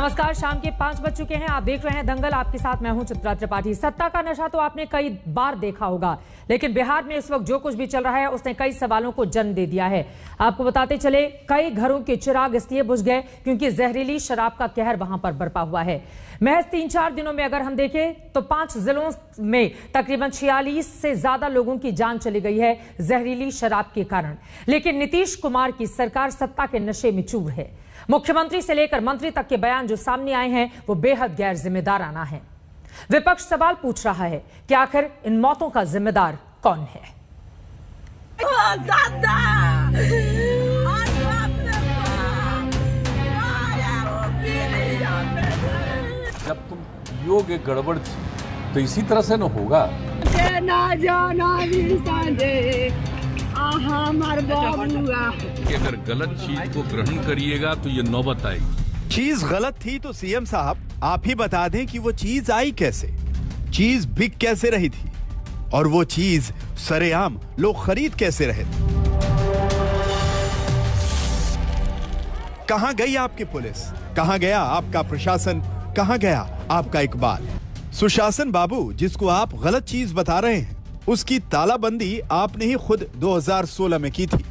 नमस्कार, शाम के 5 बज चुके हैं। आप देख रहे हैं दंगल। आपके साथ मैं हूं चित्रा त्रिपाठी। सत्ता का नशा तो आपने कई बार देखा होगा, लेकिन बिहार में इस वक्त जो कुछ भी चल रहा है उसने कई सवालों को जन्म दे दिया है। आपको बताते चले, कई घरों के चिराग इसलिए बुझ गए क्योंकि जहरीली शराब का कहर वहां पर बरपा हुआ है। महज 3-4 दिनों में अगर हम देखें तो 5 जिलों में तकरीबन 46 से ज्यादा लोगों की जान चली गई है जहरीली शराब के कारण। लेकिन नीतीश कुमार की सरकार सत्ता के नशे में चूर है। मुख्यमंत्री से लेकर मंत्री तक के बयान जो सामने आए हैं वो बेहद गैर जिम्मेदाराना है। विपक्ष सवाल पूछ रहा है कि आखिर इन मौतों का जिम्मेदार कौन है। जब तुम पियोगे गड़बड़ तो इसी तरह से न होगा। कि अगर गलत चीज को ग्रहण करिएगा तो ये नौबत आएगी। चीज गलत थी तो सीएम साहब आप ही बता दें कि वो चीज आई कैसे, चीज बिक कैसे रही थी और वो चीज सरेआम लोग खरीद कैसे रहे थे। कहां गई आपकी पुलिस, कहां गया आपका प्रशासन, कहां गया आपका इकबाल। सुशासन बाबू जिसको आप गलत चीज बता रहे हैं उसकी तालाबंदी आपने ही खुद 2016 में की थी।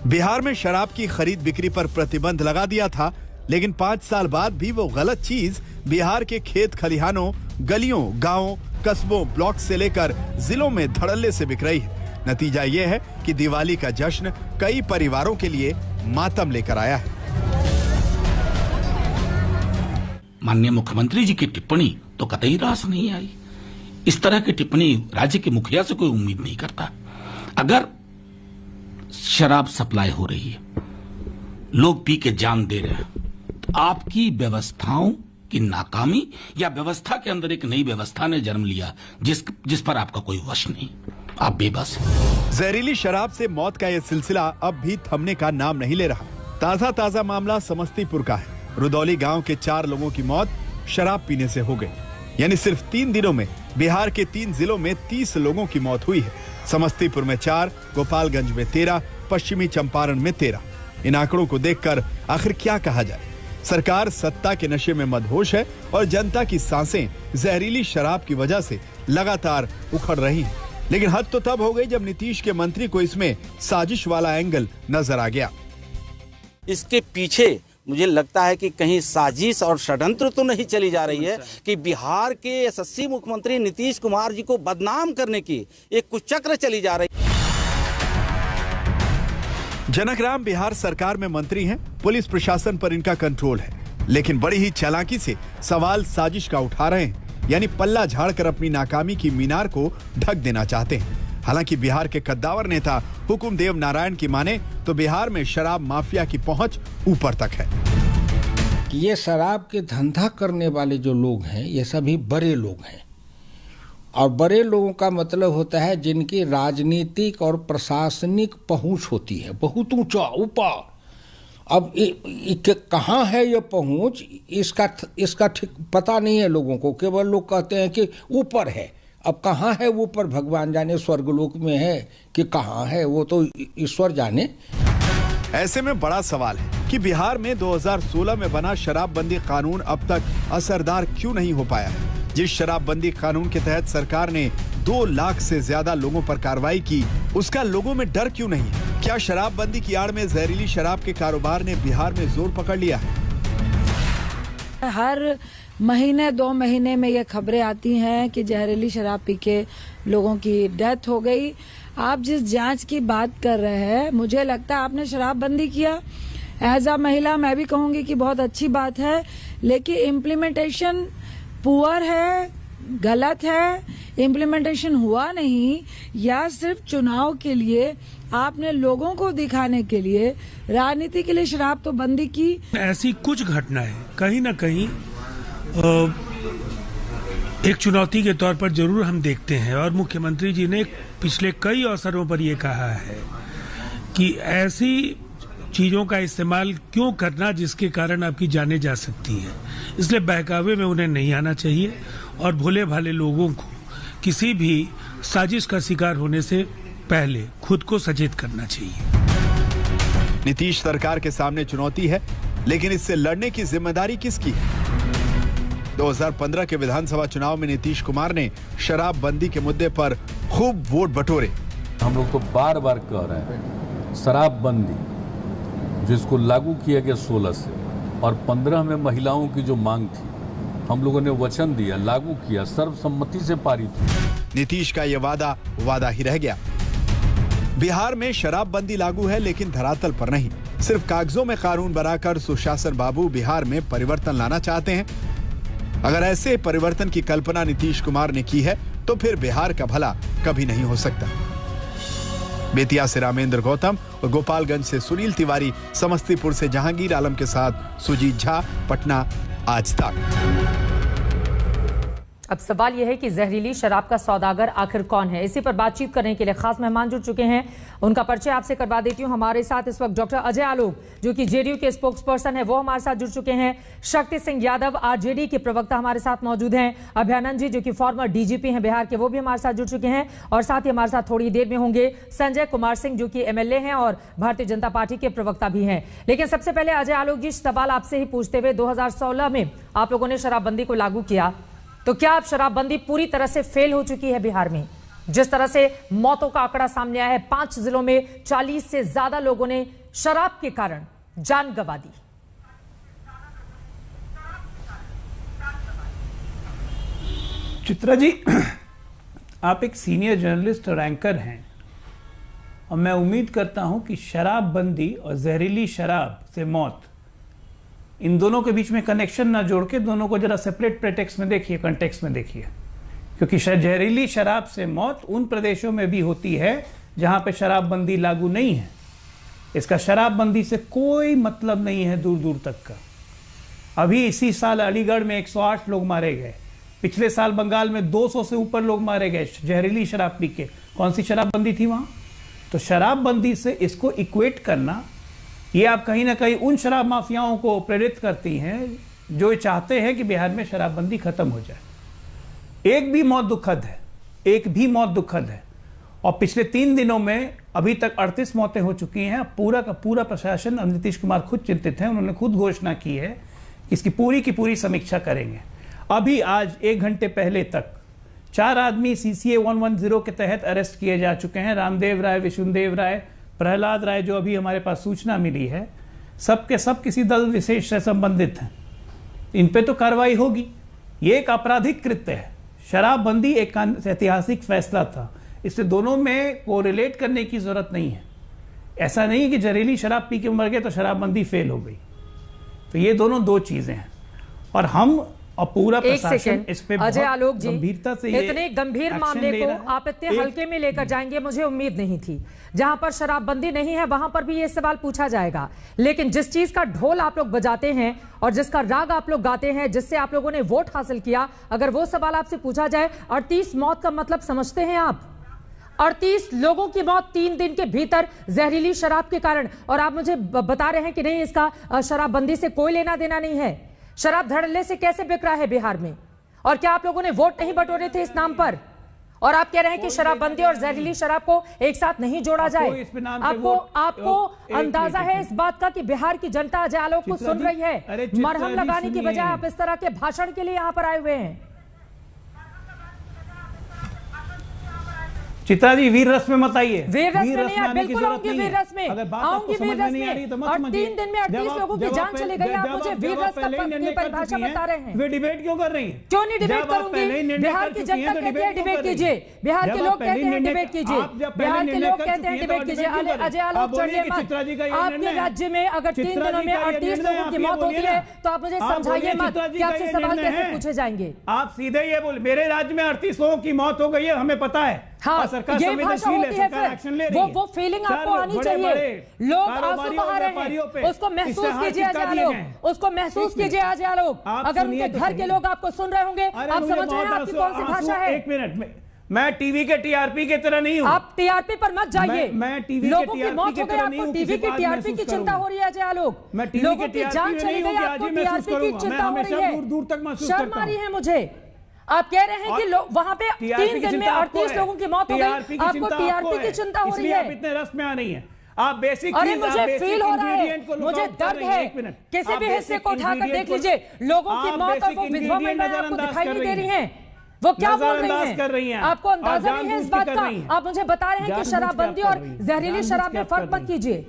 बिहार में शराब की खरीद बिक्री पर प्रतिबंध लगा दिया था, लेकिन 5 साल बाद भी वो गलत चीज बिहार के खेत खलिहानों, गलियों, गांवों, कस्बों, ब्लॉक से लेकर जिलों में धड़ल्ले से बिक रही है। नतीजा ये है कि दिवाली का जश्न कई परिवारों के लिए मातम लेकर आया है। माननीय मुख्यमंत्री जी की टिप्पणी तो कतई रास नहीं आई। इस तरह की टिप्पणी राज्य के मुखिया से कोई उम्मीद नहीं करता। अगर शराब सप्लाई हो रही है, लोग पी के जान दे रहे हैं, तो आपकी व्यवस्थाओं की नाकामी या व्यवस्था के अंदर एक नई व्यवस्था ने जन्म लिया जिस पर आपका कोई वश नहीं, आप बेबस हैं। जहरीली शराब से मौत का यह सिलसिला अब भी थमने का नाम नहीं ले रहा। ताजा मामला समस्तीपुर का है। रुदौली गांव के 4 लोगों की मौत शराब पीने से हो गई। यानी सिर्फ 3 दिनों में बिहार के 3 जिलों में 30 लोगों की मौत हुई है। समस्तीपुर में 4, गोपालगंज में 13, पश्चिमी चंपारण में 13। इन आंकड़ों को देखकर आखिर क्या कहा जाए। सरकार सत्ता के नशे में मदहोश है और जनता की सांसें जहरीली शराब की वजह से लगातार उखड़ रही हैं। लेकिन हद तो तब हो गई जब नीतीश के मंत्री को इसमें साजिश वाला एंगल नजर आ गया। इसके पीछे मुझे लगता है कि कहीं साजिश और षड्यंत्र तो नहीं चली जा रही है कि बिहार के यशस्वी मुख्यमंत्री नीतीश कुमार जी को बदनाम करने की एक कुचक्र चली जा रही है। जनक राम बिहार सरकार में मंत्री हैं, पुलिस प्रशासन पर इनका कंट्रोल है, लेकिन बड़ी ही चालाकी से सवाल साजिश का उठा रहे हैं। यानी पल्ला झाड़कर अपनी नाकामी की मीनार को ढक देना चाहते हैं। हालांकि बिहार के कद्दावर नेता हुकुमदेव नारायण की माने तो बिहार में शराब माफिया की पहुंच ऊपर तक है। ये शराब के धंधा करने वाले जो लोग हैं ये सभी बड़े लोग हैं, और बड़े लोगों का मतलब होता है जिनकी राजनीतिक और प्रशासनिक पहुंच होती है बहुत ऊंचा ऊपर। अब कहाँ है ये पहुंच, इसका ठीक पता नहीं है लोगों को। केवल लोग कहते हैं कि ऊपर है। अब कहाँ है वो, पर भगवान जाने, स्वर्गलोक में है कि कहाँ है, वो तो ईश्वर जाने। ऐसे में बड़ा सवाल है कि बिहार में 2016 में बना शराबबंदी कानून अब तक असरदार क्यों नहीं हो पाया है। जिस शराबबंदी कानून के तहत सरकार ने 2 लाख से ज्यादा लोगों पर कार्रवाई की, उसका लोगों में डर क्यों नहीं है। क्या शराबबंदी की आड़ में जहरीली शराब के कारोबार ने बिहार में जोर पकड़ लिया है। हर महीने 2 महीने में ये खबरें आती हैं कि जहरीली शराब पी के लोगों की डेथ हो गई। आप जिस जांच की बात कर रहे हैं, मुझे लगता है आपने शराबबंदी किया। एज अ महिला मैं भी कहूंगी कि बहुत अच्छी बात है, लेकिन इम्प्लीमेंटेशन पुअर है, गलत है, इम्प्लीमेंटेशन हुआ नहीं, या सिर्फ चुनाव के लिए आपने लोगों को दिखाने के लिए राजनीति के लिए शराब तो बंदी की। ऐसी कुछ घटनाएं कहीं ना कहीं एक चुनौती के तौर पर जरूर हम देखते हैं, और मुख्यमंत्री जी ने पिछले कई अवसरों पर यह कहा है कि ऐसी चीजों का इस्तेमाल क्यों करना जिसके कारण आपकी जानें जा सकती हैं। इसलिए बहकावे में उन्हें नहीं आना चाहिए और भोले भाले लोगों को किसी भी साजिश का शिकार होने से पहले खुद को सचेत करना चाहिए। नीतीश सरकार के सामने चुनौती है, लेकिन इससे लड़ने की जिम्मेदारी किसकी है? 2015 के विधानसभा चुनाव में नीतीश कुमार ने शराबबंदी के मुद्दे पर खूब वोट बटोरे। हम लोग तो बार बार कह रहे हैं शराबबंदी जिसको लागू किया गया 16 से और 15 में महिलाओं की जो मांग थी, हम लोगों ने वचन दिया, लागू किया, सर्वसम्मति से पारित हुआ। नीतीश का ये वादा ही रह गया। बिहार में शराबबंदी लागू है लेकिन धरातल पर नहीं। सिर्फ कागजों में कानून बनाकर सुशासन बाबू बिहार में परिवर्तन लाना चाहते हैं। अगर ऐसे परिवर्तन की कल्पना नीतीश कुमार ने की है तो फिर बिहार का भला कभी नहीं हो सकता। बेतिया से रामेंद्र गौतम और गोपालगंज से सुनील तिवारी, समस्तीपुर से जहांगीर आलम के साथ सुजीत झा, पटना, आज तक। अब सवाल यह है कि जहरीली शराब का सौदागर आखिर कौन है। इसी पर बातचीत करने के लिए खास मेहमान जुड़ चुके हैं। उनका परिचय आपसे करवा देती हूं। हमारे साथ इस वक्त डॉक्टर अजय आलोक, जो कि जेडीयू के स्पोक्स पर्सन है, वो हमारे साथ जुड़ चुके हैं। शक्ति सिंह यादव, आरजेडी के प्रवक्ता, हमारे साथ मौजूद हैं। अभयानंद जी, जो कि फॉर्मर डीजीपी हैं बिहार के, वो भी हमारे साथ जुड़ चुके हैं। और साथ ही हमारे साथ थोड़ी देर में होंगे संजय कुमार सिंह, जो कि एमएलए हैं और भारतीय जनता पार्टी के प्रवक्ता भी हैं। लेकिन सबसे पहले अजय आलोक जी, सवाल आपसे ही पूछते हुए, 2016 में आप लोगों ने शराबबंदी को लागू किया, तो क्या अब शराबबंदी पूरी तरह से फेल हो चुकी है बिहार में? जिस तरह से मौतों का आंकड़ा सामने आया है, 5 जिलों में 40 से ज्यादा लोगों ने शराब के कारण जान गंवा दी। चित्रा जी, आप एक सीनियर जर्नलिस्ट और एंकर हैं और मैं उम्मीद करता हूं कि शराबबंदी और जहरीली शराब से मौत, इन दोनों के बीच में कनेक्शन ना जोड़ के दोनों को जरा सेपरेट प्रेटेक्स्ट में देखिए, कंटेक्स्ट में देखिए। क्योंकि जहरीली शराब से मौत उन प्रदेशों में भी होती है जहां पे शराबबंदी लागू नहीं है। इसका शराबबंदी से कोई मतलब नहीं है दूर दूर तक का। अभी इसी साल अलीगढ़ में 108 लोग मारे गए, पिछले साल बंगाल में 200 से ऊपर लोग मारे गए जहरीली शराब पी के। कौन सी शराबबंदी थी वहां? तो शराबबंदी से इसको इक्वेट करना, ये आप कहीं ना कहीं उन शराब माफियाओं को प्रेरित करती हैं जो चाहते हैं कि बिहार में शराबबंदी खत्म हो जाए। एक भी मौत दुखद है, एक भी मौत दुखद है। और पिछले 3 दिनों में अभी तक 38 मौतें हो चुकी हैं। पूरा का पूरा प्रशासन, नीतीश कुमार खुद चिंतित हैं। उन्होंने खुद घोषणा की है कि इसकी पूरी की पूरी समीक्षा करेंगे। अभी आज 1 घंटे पहले तक 4 आदमी CCA 110 के तहत अरेस्ट किए जा चुके हैं। रामदेव राय, विष्णुदेव राय, प्रहलाद राय, जो अभी हमारे पास सूचना मिली है, सब के सब किसी दल विशेष से संबंधित हैं। इन पे तो कार्रवाई होगी। ये एक आपराधिक कृत्य है। शराबबंदी एक ऐतिहासिक फैसला था, इससे दोनों में कोरिलेट करने की जरूरत नहीं है। ऐसा नहीं कि जहरीली शराब पी के मर गए तो शराबबंदी फेल हो गई। तो ये दोनों 2 चीजें हैं और हम और पूरा प्रशासन इस पे अजय आलोक जी, गंभीरता से इतने गंभीर मामले को आप इतने हल्के में लेकर जाएंगे, मुझे उम्मीद नहीं थी। जहां पर शराबबंदी नहीं है वहां पर भी ये सवाल पूछा जाएगा। लेकिन जिस चीज का ढोल आप लोग बजाते हैं और जिसका राग आप लोग गाते हैं, जिससे आप लोगों ने वोट हासिल किया, अगर वो सवाल आपसे पूछा जाए, 38 मौत का मतलब समझते हैं आप? 38 लोगों की मौत 3 दिन के भीतर जहरीली शराब के कारण, और आप मुझे बता रहे हैं कि नहीं, इसका शराबबंदी से कोई लेना देना नहीं है। शराब धड़ल्ले से कैसे बिक रहा है बिहार में? और क्या आप लोगों ने वोट नहीं बटोरे थे इस नाम पर? और आप कह रहे हैं कि शराबबंदी और जहरीली शराब को एक साथ नहीं जोड़ा जाए। आपको अंदाजा है इस बात का कि बिहार की जनता अजय आलोक को सुन रही है? मरहम लगाने की बजाय आप इस तरह के भाषण के लिए यहाँ पर आए हुए हैं। चित्रा जी, वीर रस में मत आइए। वीर रस में नहीं, बिल्कुल आऊंगी वीर रस में, आऊंगी वीर रस में। और 3 दिन में 38 लोगों की जान चली गई, आप मुझे वीर रस की परिभाषा बता रहे हैं। वे डिबेट क्यों कर रही हैं? क्यों नहीं डिबेट करूंगी? बिहार की जनता कहती है डिबेट कीजिए, बिहार के लोग कहते हैं डिबेट कीजिए, बिहार के लोग कहते हैं डिबेट कीजिए। अजय आलोक चढ़िए मत। आपके राज्य में अगर 3 दिनों में 38 लोगों की मौत होती है तो आप मुझे समझाइए मत कि आपसे सवाल कैसे पूछे जाएंगे। आप सीधे ये बोल, मेरे राज्य में 38 लोगों की मौत हो गई है, हमें पता है। हाँ, सरकार ये भाषा होती है, फिर वो फीलिंग आपको आनी चाहिए। लोग आंसू बहा रहे हैं, उसको महसूस कीजिए अजय आलोक, उसको महसूस कीजिए अजय आलोक। अगर उनके घर के लोग आपको सुन रहे होंगे, आप समझ रहे हैं आपकी कौन सी भाषा है? 1 मिनट, मैं टीवी के टीआरपी की तरह नहीं हूं। आप टीआरपी पर मत जाइए। मैं टीवी लोगों की मौत हो गई, आपको टीवी की टीआरपी की चिंता हो रही है अजय आलोक। लोगों की जान चली गई, आपको टीआरपी की चिंता हो रही है। दूर तक महसूस करता हूं। शर्म आ रही है मुझे। आप कह रहे हैं कि लोग वहां पे 3 दिन में 38 लोगों की मौत हो गई, आपको टीआरपी की चिंता हो रही है। आप इतने रस में आ रही हैं। आप बेसिक अरे मुझे फील हो रहा है, मुझे दर्द है। किसी भी हिस्से को उठाकर देख लीजिए, लोगों की मौत और वो विधवा महिलाएं आपको दिखाई नहीं दे रही हैं। वो क्या बोल रही हैं? आपको अंदाजा नहीं है इस बात का? आप मुझे बता रहे हैं कि शराबबंदी और जहरीली शराब में फर्क मत कीजिए।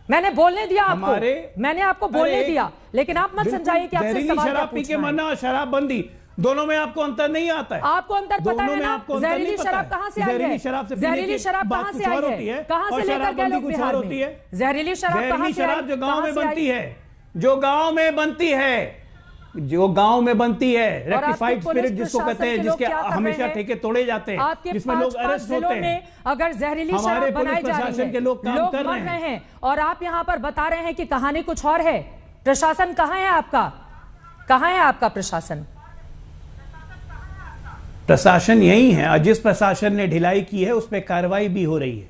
मैंने बोलने दिया आपको, मैंने आपको बोलने दिया, लेकिन आप मत समझाइए कि आपसे सवाल शराब पी के मरना और शराबबंदी दोनों में आपको अंतर नहीं आता है। आपको अंतर पता है ना? जहरीली शराब कहाँ से आई है? जहरीली शराब कहाँ से आई है? कहाँ से लेकर गए लोग बिहार में? जहरीली शराब कहाँ से आई? जो गांव में बनती है, जो गांव में बनती है, जो गांव में बनती है, रेक्टिफाइड स्पिरिट जिसको कहते हैं, जिसके हमेशा ठेके तोड़े जाते हैं, जिसमें लोग अरेस्ट होते हैं। अगर जहरीली शराब बनाई जा रही है, लोग मर रहे हैं, और आप यहाँ पर बता रहे हैं कि कहानी कुछ और है। प्रशासन कहाँ है आपका? कहाँ है आपका प्रशासन? प्रशासन यही है, और जिस प्रशासन ने ढिलाई की है उस पर कार्रवाई भी हो रही है।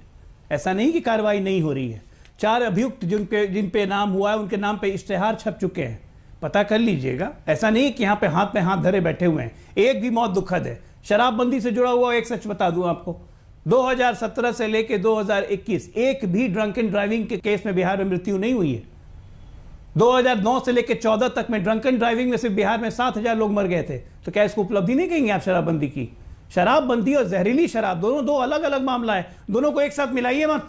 ऐसा नहीं कि कार्रवाई नहीं हो रही है। 4 अभियुक्त जिन पे नाम हुआ है, उनके नाम पे इश्तेहार छप चुके हैं, पता कर लीजिएगा। ऐसा नहीं कि यहाँ पे हाथ धरे बैठे हुए हैं। एक भी मौत दुखद है। शराबबंदी से जुड़ा हुआ एक सच बता दूं आपको, 2017 से लेके 2021 एक भी ड्रंक एंड ड्राइविंग के केस में बिहार में मृत्यु नहीं हुई है। 2009 से लेके 14 तक में ड्रंक एंड ड्राइविंग में सिर्फ बिहार में 7,000 लोग मर गए थे। तो क्या इसको उपलब्धि नहीं कहेंगे आप शराबबंदी की? शराबबंदी और जहरीली शराब दोनों दो अलग अलग मामला है, दोनों को एक साथ मिलाइए मत।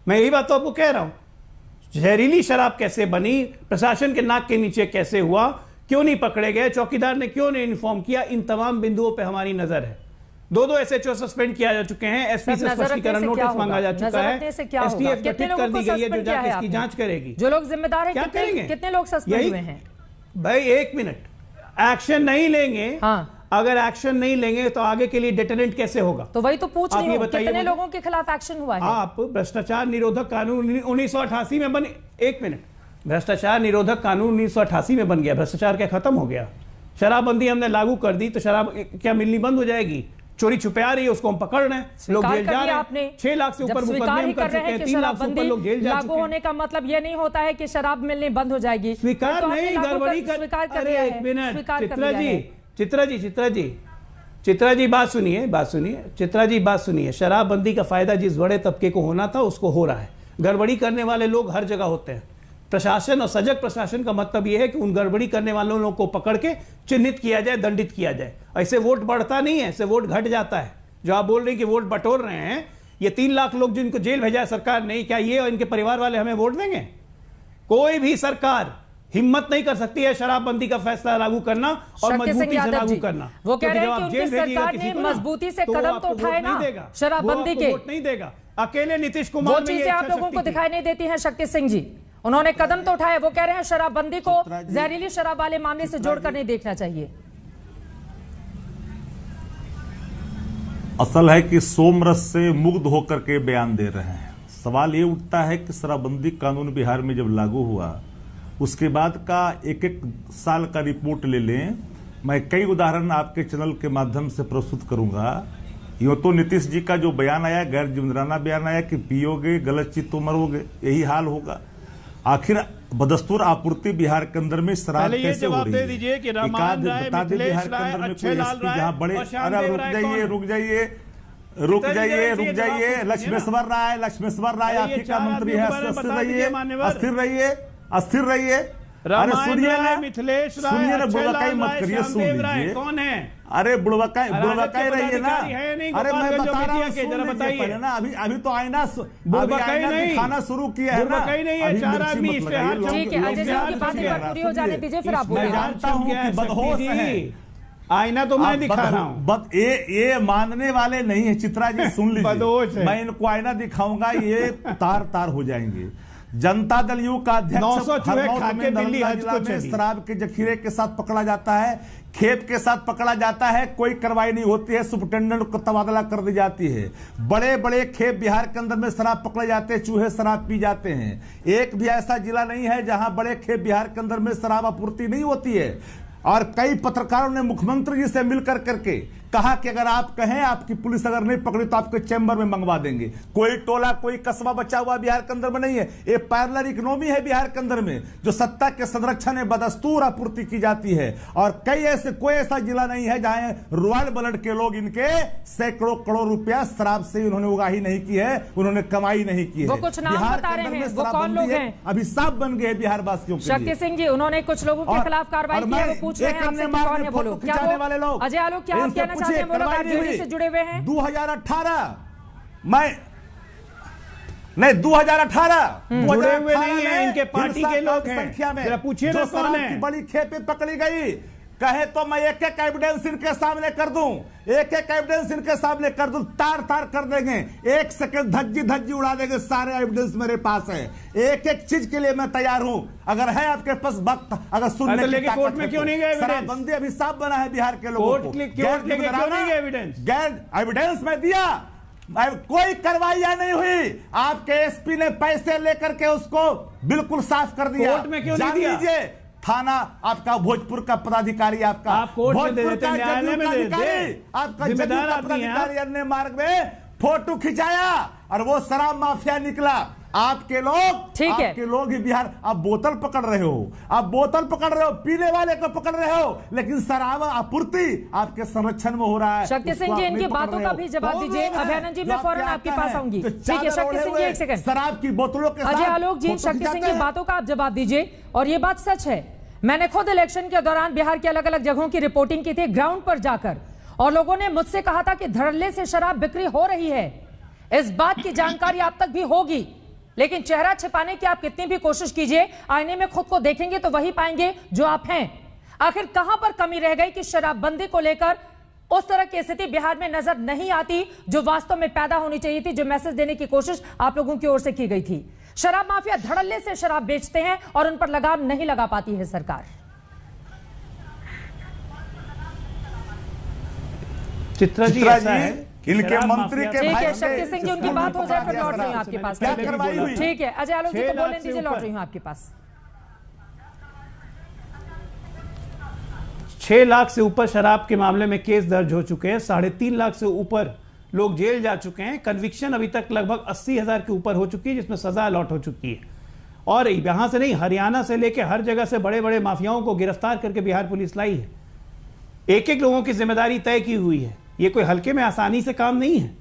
मैं यही बात तो आपको कह रहा हूं। जहरीली शराब कैसे बनी, प्रशासन के नाक के नीचे कैसे हुआ, क्यों नहीं पकड़े गए, चौकीदार ने क्यों नहीं इन्फॉर्म किया, इन तमाम बिंदुओं पे हमारी नजर है। 2 एसएचओ सस्पेंड किया जा चुके हैं, एसपी से स्पष्टीकरण नोटिस मांगा जा चुका है, एसटीएफ गठित कर दी गई है जो जाके इसकी जांच करेगी। जो लोग जिम्मेदार हैं, क्या करेंगे? कितने लोग सस्पेंड हुए हैं? भाई 1 मिनट, एक्शन नहीं लेंगे। हाँ। अगर एक्शन नहीं लेंगे तो आगे के लिए डिटरेंट कैसे होगा? तो वही तो पूछ रही हूं, कितने लोगों के खिलाफ एक्शन हुआ है? आप भ्रष्टाचार निरोधक कानून 1988 में बने। 1 मिनट, भ्रष्टाचार निरोधक कानून 1988 में बन गया, भ्रष्टाचार क्या खत्म हो गया? शराबबंदी हमने लागू कर दी तो शराब क्या मिलनी बंद हो जाएगी? चोरी छुपा रही है, उसको हम पकड़ रहे हैं, लोग जेल जा रहे हैं। 6 लाख से ऊपर मुकदमे हम कर चुके हैं, 3 लाख से ऊपर लोग जेल जा चुके हैं। लागू होने का मतलब ये नहीं होता है कि शराब मिलनी बंद हो जाएगी। स्वीकार नहीं, गड़बड़ी कर। अरे 1 मिनट, चित्रा जी बात सुनिए। शराबबंदी का फायदा जिस बड़े तबके को होना था उसको हो रहा है। गड़बड़ी करने वाले लोग हर जगह होते हैं। प्रशासन और सजग प्रशासन का मतलब यह है कि उन गड़बड़ी करने वालों लोगों को पकड़ के चिन्हित किया जाए, दंडित किया जाए। ऐसे वोट बढ़ता नहीं है, ऐसे वोट घट जाता है। जो आप बोल रहे हैं कि वोट बटोर रहे हैं, ये 3 लाख लोग जिनको जेल भेजा है सरकार ने, क्या ये और इनके परिवार वाले हमें वोट देंगे? कोई भी सरकार हिम्मत नहीं कर सकती है शराबबंदी का फैसला लागू करना और मजबूती से लागू करना। वो कह रहे हैं कि उनकी सरकार ने मजबूती से कदम तो उठाए ना शराबबंदी के। वोट नहीं देगा अकेले नीतीश कुमार। वो चीजें आप लोगों को दिखाई नहीं देती हैं शक्ति सिंह जी। उन्होंने कदम तो उठाए। वो कह रहे हैं शराबबंदी को जहरीली शराब वाले मामले से जोड़कर नहीं देखना चाहिए। असल है कि सोमरस से मुग्ध होकर के बयान दे रहे हैं। सवाल ये उठता है कि शराबबंदी कानून बिहार में जब लागू हुआ उसके बाद का एक साल का रिपोर्ट ले लें। मैं कई उदाहरण आपके चैनल के माध्यम से प्रस्तुत करूंगा। यूं तो नीतीश जी का जो बयान आया, गैर जिम्मेदाराना बयान आया कि पियोगे गलत चीज तो मरोगे, यही हाल होगा। आखिर बदस्तूर आपूर्ति बिहार के अंदर में शराब कैसे हो रही है? दीजिए कि बता दें बिहार के अंदर में कोई एसपी जहाँ बड़े, अरे रुक जाइए, लक्ष्मेश्वर राय आप ही का मंत्री है। अस्थिर रहिए। अरे सुनिए ना, मिथिलेश राय, सुनिए ना, बुड़बकाई मत करिए, सुन लीजिए। कौन है? अरे बुड़बकाई रहिए ना। अरे मैं बता रहा हूँ, जरा बताइए ना। अभी तो आईना दिखाना शुरू किया है ना। नहीं है, 4 आदमी इश्तेहार। ठीक है, अजय साहब की बातें पूरी हो जाने दीजिए, फिर आप मैं जानता हूँ कि बदहोश है। आईना तो मैं दिखा रहा हूँ। बस ये मानने वाले नहीं है। चित्रा जी सुन लीजिए, मैं इनको आईना दिखाऊंगा, ये तार हो जाएंगे। जनता दल यू का अध्यक्ष शराब के जखीरे के साथ पकड़ा जाता है, खेप के साथ पकड़ा जाता है, कोई कार्रवाई नहीं होती है, सुपरिटेंडेंट को तबादला कर दी जाती है। बड़े बड़े खेप बिहार के अंदर में शराब पकड़े जाते हैं, चूहे शराब पी जाते हैं। एक भी ऐसा जिला नहीं है जहां बड़े खेप बिहार के अंदर में शराब आपूर्ति नहीं होती है। और कई पत्रकारों ने मुख्यमंत्री जी से मिलकर करके कहा कि अगर आप कहें, आपकी पुलिस अगर नहीं पकड़ी तो आपके चैम्बर में मंगवा देंगे। कोई टोला कोई कस्बा बचा हुआ बिहार के अंदर में नहीं है। ये पैरेलल इकोनॉमी है बिहार के अंदर में, जो सत्ता के संरक्षण में बदस्तूर आपूर्ति की जाती है। और कोई ऐसा जिला नहीं है जहां रॉयल ब्लड के लोग इनके सैकड़ों करोड़ रुपया शराब से उन्होंने उगाही नहीं की है, उन्होंने कमाई नहीं की है। वो कुछ नाम बता रहे हैं, वो कौन लोग हैं? अभी साफ बन गए बिहार वासियों के लिए। शक्ति सिंह जी, उन्होंने कुछ लोगों के खिलाफ कार्रवाई की है, वो पूछ रहे हैं आपसे कौन है वो लोग? क्या वाले लोग? अजय आलोक, क्या आप कहना चाहते हैं? वो लोग आरजेडी से जुड़े हुए हैं? 2018 नहीं 2018 जुड़े हुए नहीं है, इनके पार्टी के लोग हैं। संख्या में जरा पूछिए ना कौन है? बड़ी खेपे पकड़ी गई, कहे तो मैं एक एक एविडेंस इनके सामने कर दूं, एक एक एविडेंस इनके सामने कर दूं, तार तार कर देंगे, एक सेकंड धज्जी धज्जी उड़ा देंगे। सारे एविडेंस मेरे पास है, एक एक चीज के लिए मैं तैयार हूं। अगर है आपके पास वक्त, अगर सुनने की ताकत कोर्ट में क्यों नहीं गए? शराबबंदी अभी साफ बना है बिहार के लोगों को। एविडेंस में दिया, कोई कार्रवाई नहीं हुई। आपके एसपी ने पैसे लेकर के उसको बिल्कुल साफ कर दिया। कोर्ट में क्यों नहीं दिया? थाना आपका भोजपुर का पदाधिकारी, आपका आप कोर्ट में दे देते, न्यायालय में दे देते। आपका जिम्मेदार पदाधिकारी अन्य मार्ग में फोटो खिंचाया और वो शराब माफिया निकला। आपके लोग, ठीक है, आपके लोग ही बिहार, आप बोतल पकड़ रहे हो, आप बोतल पकड़ रहे हो, पीने वाले को पकड़ रहे हो, लेकिन शराब आपूर्ति आपके संरक्षण में हो रहा है। शक्ति सिंह जी, इनकी बातों का भी जवाब दीजिए। अभयानंद जी, मैं फौरन आपके पास आऊंगी। ठीक है शक्ति सिंह जी, एक सेकंड। शराब की बोतलों के साथ अजय आलोक जी, शक्ति सिंह की बातों का आप जवाब दीजिए। और ये बात सच है, मैंने खुद इलेक्शन के दौरान बिहार के अलग अलग जगहों की रिपोर्टिंग की थी, ग्राउंड पर जाकर, और लोगों ने मुझसे कहा था कि धड़ल्ले से शराब बिक्री हो रही है। इस बात की जानकारी आप तक भी होगी, लेकिन चेहरा छिपाने की आप कितनी भी कोशिश कीजिए, आईने में खुद को देखेंगे तो वही पाएंगे जो आप हैं। आखिर कहां पर कमी रह गई कि शराबबंदी को लेकर उस तरह की स्थिति बिहार में नजर नहीं आती जो वास्तव में पैदा होनी चाहिए थी, जो मैसेज देने की कोशिश आप लोगों की ओर से की गई थी। शराब माफिया धड़ल्ले से शराब बेचते हैं और उन पर लगाम नहीं लगा पाती है सरकार। चित्रा जी ऐसा है, इनके मंत्री के भाई, शक्ति सिंह जी उनकी बात हो जाए फिर लौट रही हूं आपके पास। ठीक है अजय आलोक जी को बोलने दीजिए, लौट रही हूं आपके पास। 6 लाख से ऊपर शराब के मामले में केस दर्ज हो चुके हैं, 3.5 लाख से ऊपर लोग जेल जा चुके हैं। कन्विक्शन अभी तक लगभग 80,000 के ऊपर हो चुकी है, जिसमें सजा अलॉट हो चुकी है। और यहां से नहीं, हरियाणा से लेकर हर जगह से बड़े बड़े माफियाओं को गिरफ्तार करके बिहार पुलिस लाई है। एक एक लोगों की जिम्मेदारी तय की हुई है। ये कोई हल्के में आसानी से काम नहीं है।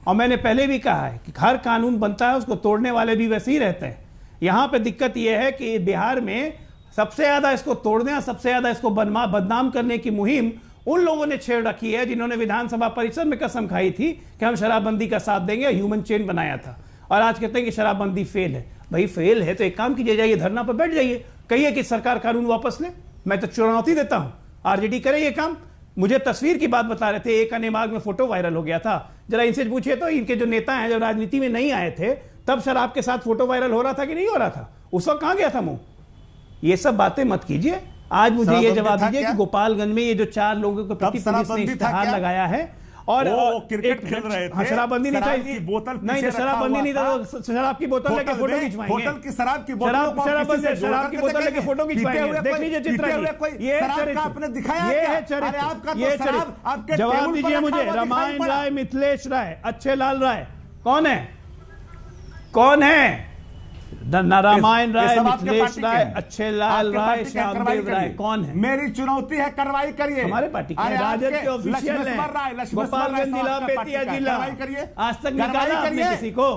और मैंने पहले भी कहा है कि हर कानून बनता है, उसको तोड़ने वाले भी वैसे ही रहते हैं। यहां पे दिक्कत यह है कि बिहार में सबसे ज्यादा इसको तोड़ने और सबसे ज्यादा इसको बदनाम करने की मुहिम उन लोगों ने छेड़ रखी है जिन्होंने विधानसभा परिषद में कसम खाई थी कि हम शराबबंदी का साथ देंगे, ह्यूमन चेन बनाया था, और आज कहते हैं कि शराबबंदी फेल है। भाई फेल है तो एक काम कीजिए, जाइए धरना पर बैठ जाइए, कहिए कि सरकार कानून वापस ले। मैं तो चुनौती देता हूं, आरजेडी करे ये काम। मुझे तस्वीर की बात बता रहे थे, एक अनेमाग में फोटो वायरल हो गया था। जरा इनसे पूछिए तो, इनके जो नेता हैं, जब राजनीति में नहीं आए थे तब शराब के साथ फोटो वायरल हो रहा था कि नहीं हो रहा था? उस वक्त कहां गया था मुंह? ये सब बातें मत कीजिए। आज मुझे ये जवाब दीजिए कि गोपालगंज में ये जो 4 लोगों को प्रति पुलिस ने इश्तेहार लगाया है और क्रिकेट खेल रहे थे, शराबबंदी नहीं था, बोतल नहीं, शराबबंदी नहीं था, शराब की बोतल लेके फोटो खिंचवाएंगे, बोतल की शराब की बोतल लेके फोटो खिंचवाएंगे। देख लीजिए चित्रा जी, ये आपने दिखाया, ये है चरित्र, ये चरित्र। जवाब दीजिए मुझे, रामायण राय, मिथिलेश राय, अच्छे लाल राय कौन है? कौन है? रामायण राय, मिथिलेश राय, अच्छे लाल राय, श्यामदेव राय कौन है? मेरी चुनौती है, कार्रवाई करिए। हमारे पार्टी के राजद के ऑफिशियल हैं, गोपालगंज जिला, बेतिया जिला, आज तक निकाला आपने किसी को?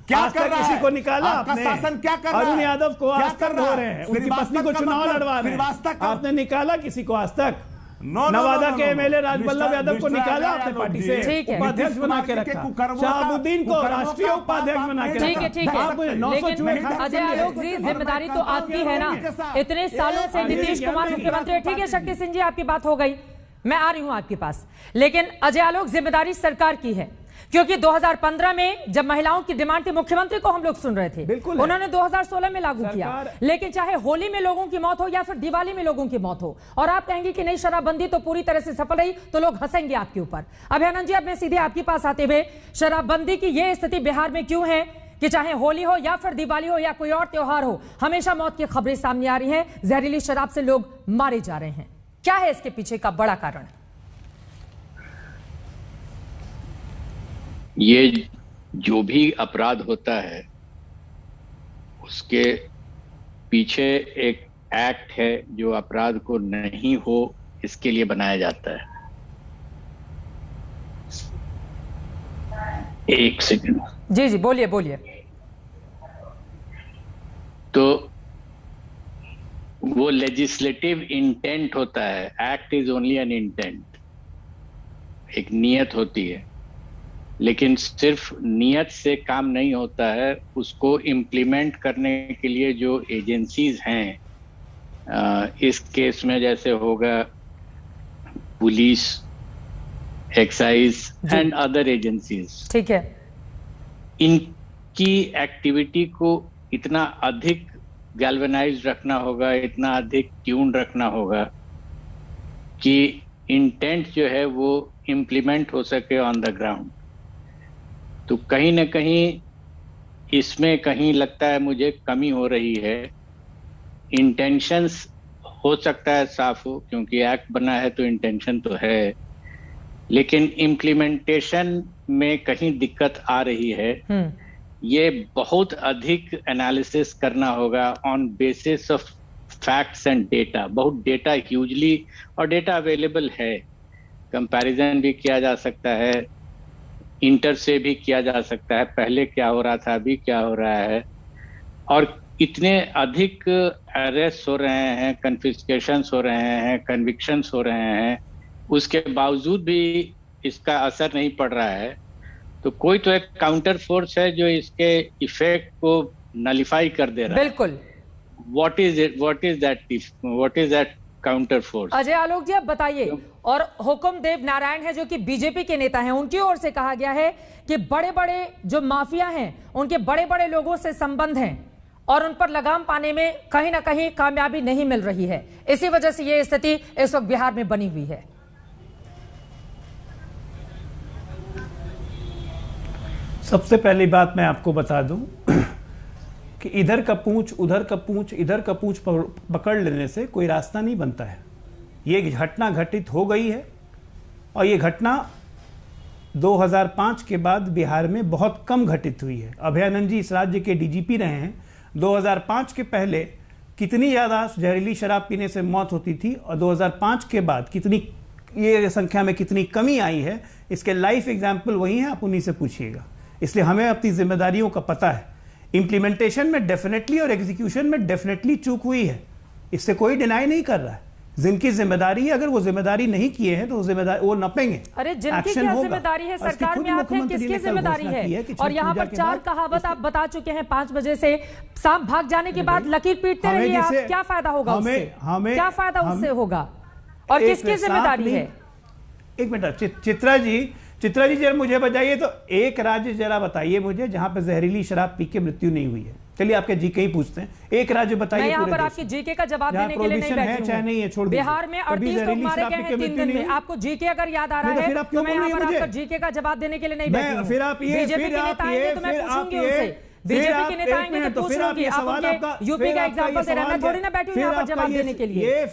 क्या कर रहा है? किसी को निकाला आपने? शासन क्या कर रहा है? अरुण यादव को आज तक हो रहे हैं, उनकी पत्नी को चुनाव लड़वा रहे हैं, आपने निकाला किसी को आज तक? नवादा के एमएलए राजवल्लभ यादव को निकाला आपने पार्टी से, उपाध्यक्ष बना के रखा, शहाबुद्दीन को राष्ट्रीय उपाध्यक्ष बना के रखा। ठीक है, ठीक है, लेकिन अजय आलोक जी जिम्मेदारी तो आपकी है ना, इतने सालों से नीतीश कुमार मुख्यमंत्री है। ठीक है शक्ति सिंह जी, आपकी बात हो गई, मैं आ रही हूं आपके पास। लेकिन अजय आलोक, जिम्मेदारी सरकार की है, क्योंकि 2015 में जब महिलाओं की डिमांड थी, मुख्यमंत्री को हम लोग सुन रहे थे, उन्होंने 2016 में लागू किया। लेकिन चाहे होली में लोगों की मौत हो या फिर दिवाली में लोगों की मौत हो, और आप कहेंगे कि नहीं शराबबंदी तो पूरी तरह से सफल रही, तो लोग हंसेंगे आपके ऊपर। अभयानंद जी, अब मैं सीधे आपके पास आते हुए, शराबबंदी की यह स्थिति बिहार में क्यों है कि चाहे होली हो या फिर दिवाली हो या कोई और त्योहार हो, हमेशा मौत की खबरें सामने आ रही हैं, जहरीली शराब से लोग मारे जा रहे हैं? क्या है इसके पीछे का बड़ा कारण? ये जो भी अपराध होता है उसके पीछे एक एक्ट है जो अपराध को नहीं हो इसके लिए बनाया जाता है। एक सेकंड। जी जी बोलिए बोलिए। तो वो लेजिस्लेटिव इंटेंट होता है, act is only an intent, एक नियत होती है, लेकिन सिर्फ नियत से काम नहीं होता है, उसको इम्प्लीमेंट करने के लिए जो एजेंसीज हैं, इस केस में जैसे होगा police, excise and other agencies, ठीक है, इनकी एक्टिविटी को इतना अधिक गैल्वेनाइज रखना होगा, इतना अधिक ट्यून रखना होगा कि इंटेंट जो है वो इम्प्लीमेंट हो सके ऑन द ग्राउंड। तो कहीं ना कहीं इसमें कहीं लगता है मुझे कमी हो रही है। इंटेंशंस हो सकता है साफ हो, क्योंकि एक्ट बना है तो इंटेंशन तो है, लेकिन इम्प्लीमेंटेशन में कहीं दिक्कत आ रही है। ये बहुत अधिक एनालिसिस करना होगा on basis of facts and data. बहुत डेटा ह्यूजली, और डेटा अवेलेबल है, कंपैरिजन भी किया जा सकता है, इंटर से भी किया जा सकता है, पहले क्या हो रहा था अभी क्या हो रहा है, और इतने अधिक अरेस्ट हो रहे हैं, कन्फिस्केशंस हो रहे हैं, कन्विक्शंस हो रहे हैं, उसके बावजूद भी इसका असर नहीं पड़ रहा है। तो कोई तो एक काउंटर फोर्स है जो इसके इफेक्ट को नलिफाई कर दे रहा है। बिल्कुल। What is that counter force? Ajay Alok ji आप बताइए। और हुकुमदेव नारायण है जो कि बीजेपी के नेता हैं, उनकी ओर से कहा गया है कि बड़े बड़े जो माफिया हैं उनके बड़े बड़े लोगों से संबंध हैं और उन पर लगाम पाने में कहीं ना कहीं कामयाबी नहीं मिल रही है। इसी वजह से ये स्थिति इस वक्त बिहार में बनी हुई है। सबसे पहली बात मैं आपको बता दूं कि इधर का पूंछ उधर का पूंछ इधर का पूंछ पकड़ लेने से कोई रास्ता नहीं बनता है। ये घटना घटित हो गई है और ये घटना 2005 के बाद बिहार में बहुत कम घटित हुई है। अभयानंद जी इस राज्य के डीजीपी रहे हैं। 2005 के पहले कितनी ज़्यादा जहरीली शराब पीने से मौत होती थी और 2005 के बाद कितनी ये संख्या में कितनी कमी आई है, इसके लाइफ एग्जाम्पल वही हैं, आप उन्हीं से पूछिएगा। इसलिए हमें अपनी जिम्मेदारियों का पता है। इंप्लीमेंटेशन में डेफिनेटली और एग्जीक्यूशन में डेफिनेटली चूक हुई है, इससे कोई डिनाई नहीं कर रहा है। जिनकी जिम्मेदारी है, अगर वो जिम्मेदारी नहीं किए हैं तो वो नपेंगे। अरे जिनकी क्या जिम्मेदारी है? सरकार में आप हैं, किसकी जिम्मेदारी है? और यहाँ पर 4 कहावत आप बता चुके हैं 5 बजे से। सांप भाग जाने के बाद लकीर पीटते रहिए, आप क्या फायदा होगा उससे? क्या फायदा उससे होगा? और किसकी जिम्मेदारी है? एक मिनट चित्रा जी जरा मुझे बताइए तो एक राज्य जरा बताइए मुझे जहां पे जहरीली शराब पी के मृत्यु नहीं हुई है। चलिए आपके जीके ही पूछते हैं, एक राज्य बताइए। मैं यहाँ पर आपके जीके का जवाब देने के लिए नहीं बैठी हूँ। चाहे नहीं है, छोड़ दीजिए। बिहार में 38 लोग मारे गए हैं 3 दिन में। आपको जीके अगर याद आ रहा है तो मैं यहाँ पर आपका जीके का जवाब देने के लिए नहीं बैठी हूँ। बीजेपी के नेता आएंगे तो मैं पूछूंगी उनसे, बीजेपी के नेता आएंगे तो पूछ लूंगी। आप उनके यूपी का एग्जाम्पल दे रहे हैं, मैं थोड़ी ना बैठी हूँ यहाँ पर जवाब देने के लिए।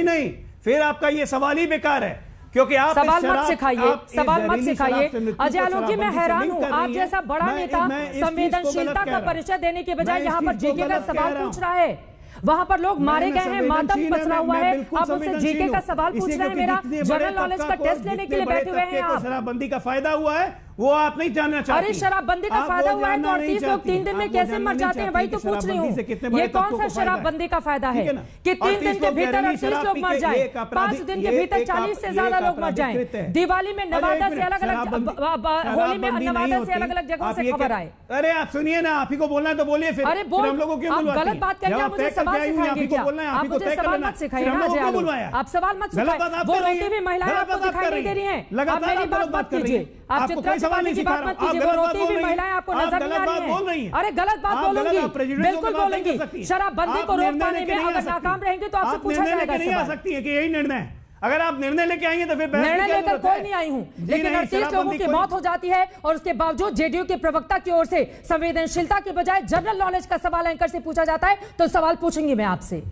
नहीं, फिर आपका ये सवाल ही बेकार है, क्योंकि आप सवाल मत सिखाइए। अजय आलोक जी मैं हैरान हूँ, आप जैसा बड़ा नेता संवेदनशीलता का परिचय देने के बजाय यहाँ पर जीके का सवाल पूछ रहा है। वहां पर लोग मारे गए हैं, मातम पसरा हुआ है, आप मुझसे जीके का सवाल पूछ रहे हैं। मेरा जनरल नॉलेज का टेस्ट लेने के लिए बैठे हुए हैं आप। शराबबंदी का फायदा हुआ है वो आप नहीं जानना चाहते। अरे शराबबंदी का फायदा हुआ है तो 38 लोग 3 दिन में कैसे मर जाते हैं, वही तो पूछ रही हूँ। ये कौन सा शराबबंदी का फायदा है कि 3 दिन के भीतर 38 लोग मर जाए, 5 दिन के भीतर 40 से ज्यादा लोग मर जाए, दिवाली में नवादा से अलग अलग, होली में नवादा से अलग अलग जगहों से खबर आए। अरे आप सुनिए ना, आप ही को बोलना है तो बोलिए। फिर अरे हम लोगों को आप गलत बात करिए, मुझे सवाल सिखाएंगे क्या? आप मुझे सवाल मत सिखाइए, आप सवाल मत सिखाइए। वो रोती हुई महिलाएं आपको दिखाई नहीं दे रही हैं, आप मेरी बात मत कीजिए। आप चित्रा त्रिपाठी की बात मत कीजिए, वो रोती हुई महिलाएं आपको नजर नहीं आ रही हैं। अरे गलत बात बोलूंगी, बिल्कुल बोलूंगी। शराबबंदी को रोक पाने में अगर नाकाम रहेंगे तो आपसे पूछा जाएगा। नहीं आ सकती है कि यही निर्णय है। अगर आप निर्णय लेके आएंगे तो फिर निर्णय लेकर कोई नहीं आई हूं, लेकिन 38 लोगों की मौत हो जाती है और उसके बावजूद जेडीयू के प्रवक्ता की ओर से संवेदनशीलता के बजाय जनरल नॉलेज का सवाल एंकर से पूछा जाता है। तो सवाल पूछूंगी मैं आपसे,